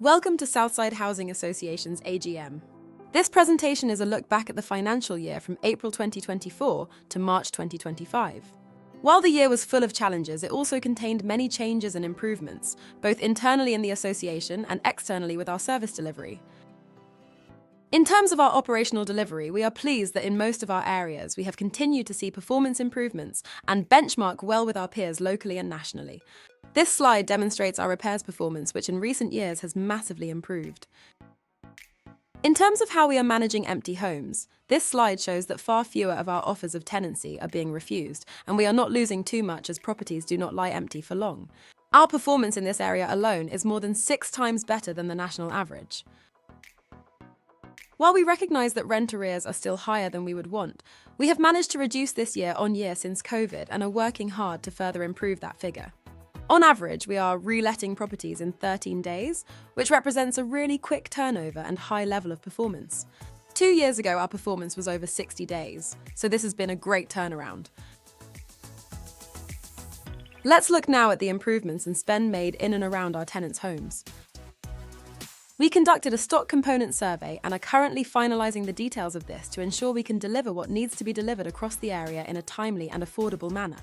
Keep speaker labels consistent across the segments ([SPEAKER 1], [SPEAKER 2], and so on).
[SPEAKER 1] Welcome to Southside Housing Association's AGM. This presentation is a look back at the financial year from April 2024 to March 2025. While the year was full of challenges, it also contained many changes and improvements, both internally in the association and externally with our service delivery. In terms of our operational delivery, we are pleased that in most of our areas we have continued to see performance improvements and benchmark well with our peers locally and nationally. This slide demonstrates our repairs performance, which in recent years has massively improved. In terms of how we are managing empty homes, this slide shows that far fewer of our offers of tenancy are being refused, and we are not losing too much as properties do not lie empty for long. Our performance in this area alone is more than 6 times better than the national average. While we recognise that rent arrears are still higher than we would want, we have managed to reduce this year on year since COVID and are working hard to further improve that figure. On average, we are reletting properties in 13 days, which represents a really quick turnover and high level of performance. 2 years ago, our performance was over 60 days, so this has been a great turnaround. Let's look now at the improvements and spend made in and around our tenants' homes. We conducted a stock component survey and are currently finalising the details of this to ensure we can deliver what needs to be delivered across the area in a timely and affordable manner.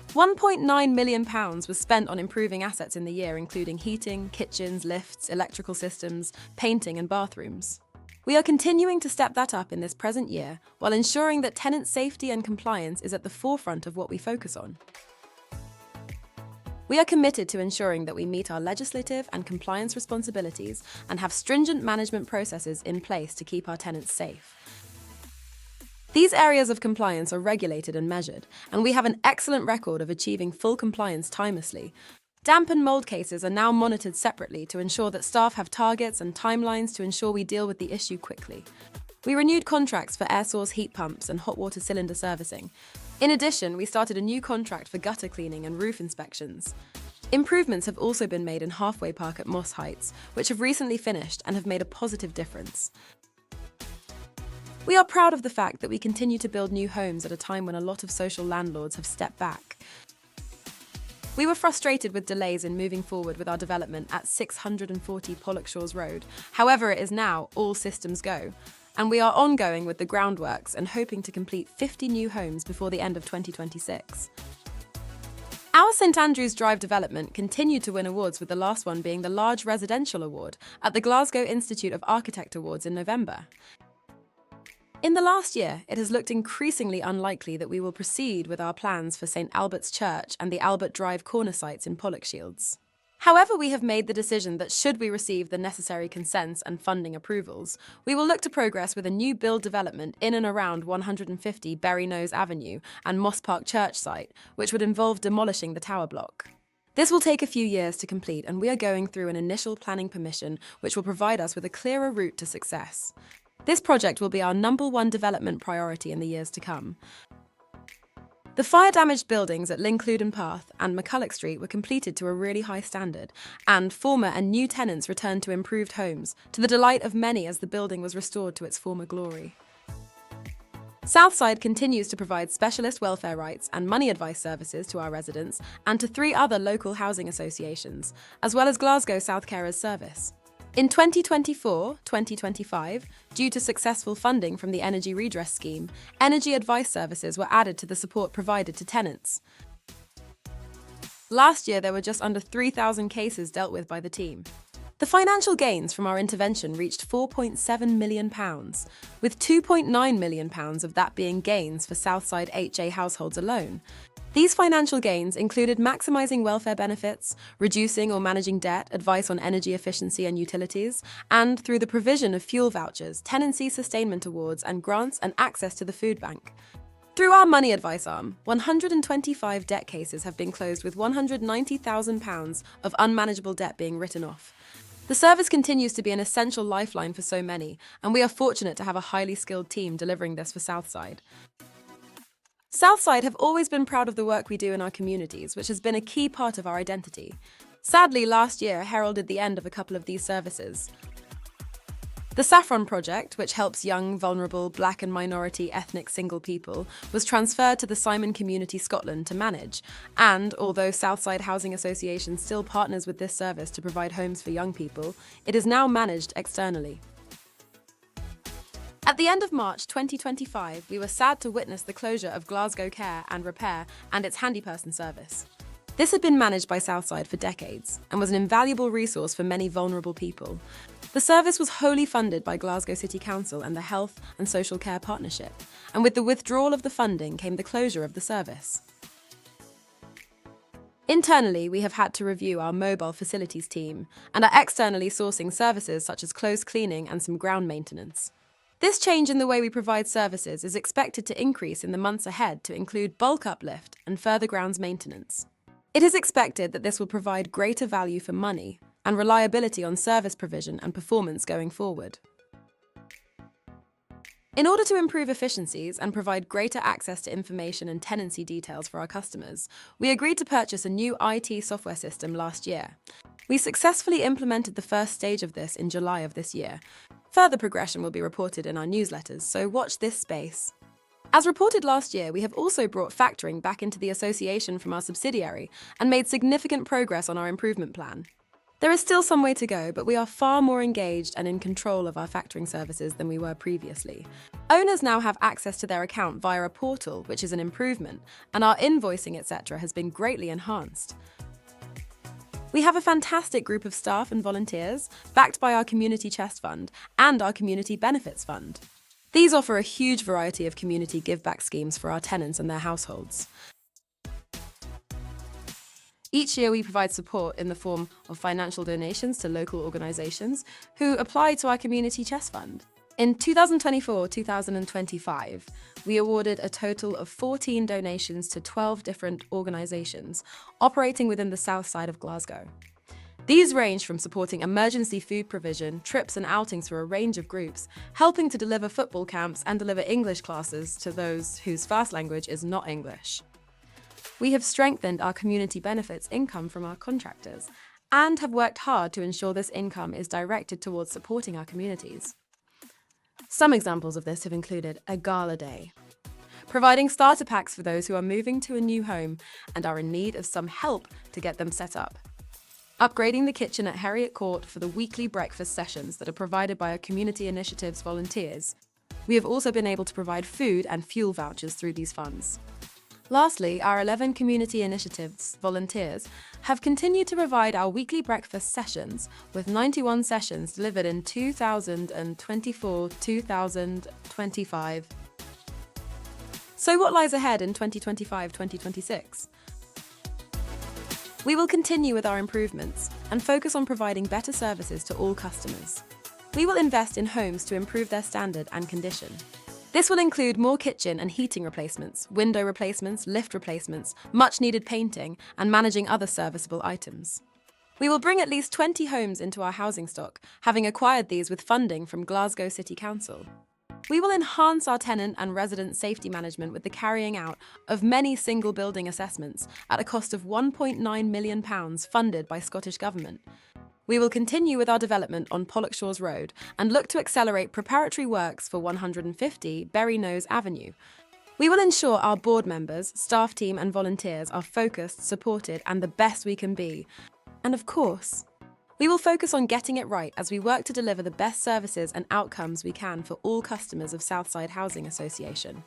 [SPEAKER 1] £1.9 million was spent on improving assets in the year, including heating, kitchens, lifts, electrical systems, painting and bathrooms. We are continuing to step that up in this present year while ensuring that tenant safety and compliance is at the forefront of what we focus on. We are committed to ensuring that we meet our legislative and compliance responsibilities and have stringent management processes in place to keep our tenants safe. These areas of compliance are regulated and measured, and we have an excellent record of achieving full compliance timelessly. Damp and mold cases are now monitored separately to ensure that staff have targets and timelines to ensure we deal with the issue quickly. We renewed contracts for air source heat pumps and hot water cylinder servicing. In addition, we started a new contract for gutter cleaning and roof inspections. Improvements have also been made in Halfway Park at Moss Heights, which have recently finished and have made a positive difference. We are proud of the fact that we continue to build new homes at a time when a lot of social landlords have stepped back. We were frustrated with delays in moving forward with our development at 640 Pollokshaws Road. However, it is now all systems go, and we are ongoing with the groundworks and hoping to complete 50 new homes before the end of 2026. Our St Andrews Drive development continued to win awards, with the last one being the Large Residential Award at the Glasgow Institute of Architect Awards in November. In the last year, it has looked increasingly unlikely that we will proceed with our plans for St Albert's Church and the Albert Drive corner sites in Pollokshields. However, we have made the decision that should we receive the necessary consents and funding approvals, we will look to progress with a new build development in and around 150 Berrynose Avenue and Moss Park Church site, which would involve demolishing the tower block. This will take a few years to complete, and we are going through an initial planning permission which will provide us with a clearer route to success. This project will be our #1 development priority in the years to come. The fire-damaged buildings at Lincluden Path and McCulloch Street were completed to a really high standard, and former and new tenants returned to improved homes, to the delight of many as the building was restored to its former glory. Southside continues to provide specialist welfare rights and money advice services to our residents and to 3 other local housing associations, as well as Glasgow South Carers Service. In 2024-2025, due to successful funding from the Energy Redress Scheme, energy advice services were added to the support provided to tenants. Last year, there were just under 3,000 cases dealt with by the team. The financial gains from our intervention reached £4.7 million, with £2.9 million of that being gains for Southside HA households alone. These financial gains included maximising welfare benefits, reducing or managing debt, advice on energy efficiency and utilities, and through the provision of fuel vouchers, tenancy sustainment awards and grants, and access to the food bank. Through our money advice arm, 125 debt cases have been closed, with £190,000 of unmanageable debt being written off. The service continues to be an essential lifeline for so many, and we are fortunate to have a highly skilled team delivering this for Southside. Southside have always been proud of the work we do in our communities, which has been a key part of our identity. Sadly, last year heralded the end of a couple of these services. The Saffron project, which helps young, vulnerable, black and minority ethnic single people, was transferred to the Simon Community Scotland to manage. And although Southside Housing Association still partners with this service to provide homes for young people, it is now managed externally. At the end of March 2025, we were sad to witness the closure of Glasgow Care and Repair and its handyperson service. This had been managed by Southside for decades and was an invaluable resource for many vulnerable people. The service was wholly funded by Glasgow City Council and the Health and Social Care Partnership, and with the withdrawal of the funding came the closure of the service. Internally, we have had to review our mobile facilities team and are externally sourcing services such as close cleaning and some ground maintenance. This change in the way we provide services is expected to increase in the months ahead to include bulk uplift and further grounds maintenance. It is expected that this will provide greater value for money and reliability on service provision and performance going forward. In order to improve efficiencies and provide greater access to information and tenancy details for our customers, we agreed to purchase a new IT software system last year. We successfully implemented the first stage of this in July of this year. Further progression will be reported in our newsletters, so watch this space. As reported last year, we have also brought factoring back into the association from our subsidiary and made significant progress on our improvement plan. There is still some way to go, but we are far more engaged and in control of our factoring services than we were previously. Owners now have access to their account via a portal, which is an improvement, and our invoicing, etc., has been greatly enhanced. We have a fantastic group of staff and volunteers, backed by our Community Chest Fund and our Community Benefits Fund. These offer a huge variety of community give-back schemes for our tenants and their households. Each year we provide support in the form of financial donations to local organisations who apply to our Community Chest Fund. In 2024-2025, we awarded a total of 14 donations to 12 different organisations operating within the south side of Glasgow. These range from supporting emergency food provision, trips and outings for a range of groups, helping to deliver football camps and deliver English classes to those whose first language is not English. We have strengthened our community benefits income from our contractors and have worked hard to ensure this income is directed towards supporting our communities. Some examples of this have included a gala day, providing starter packs for those who are moving to a new home and are in need of some help to get them set up, upgrading the kitchen at Harriet Court for the weekly breakfast sessions that are provided by our community initiatives volunteers. We have also been able to provide food and fuel vouchers through these funds. Lastly, our 11 community initiatives volunteers have continued to provide our weekly breakfast sessions, with 91 sessions delivered in 2024-2025. So what lies ahead in 2025-2026? We will continue with our improvements and focus on providing better services to all customers. We will invest in homes to improve their standard and condition. This will include more kitchen and heating replacements, window replacements, lift replacements, much-needed painting, and managing other serviceable items. We will bring at least 20 homes into our housing stock, having acquired these with funding from Glasgow City Council. We will enhance our tenant and resident safety management with the carrying out of many single building assessments at a cost of £1.9 million funded by Scottish Government. We will continue with our development on Pollokshaws Road and look to accelerate preparatory works for 150 Berrynose Avenue. We will ensure our board members, staff team and volunteers are focused, supported and the best we can be. And of course, we will focus on getting it right as we work to deliver the best services and outcomes we can for all customers of Southside Housing Association.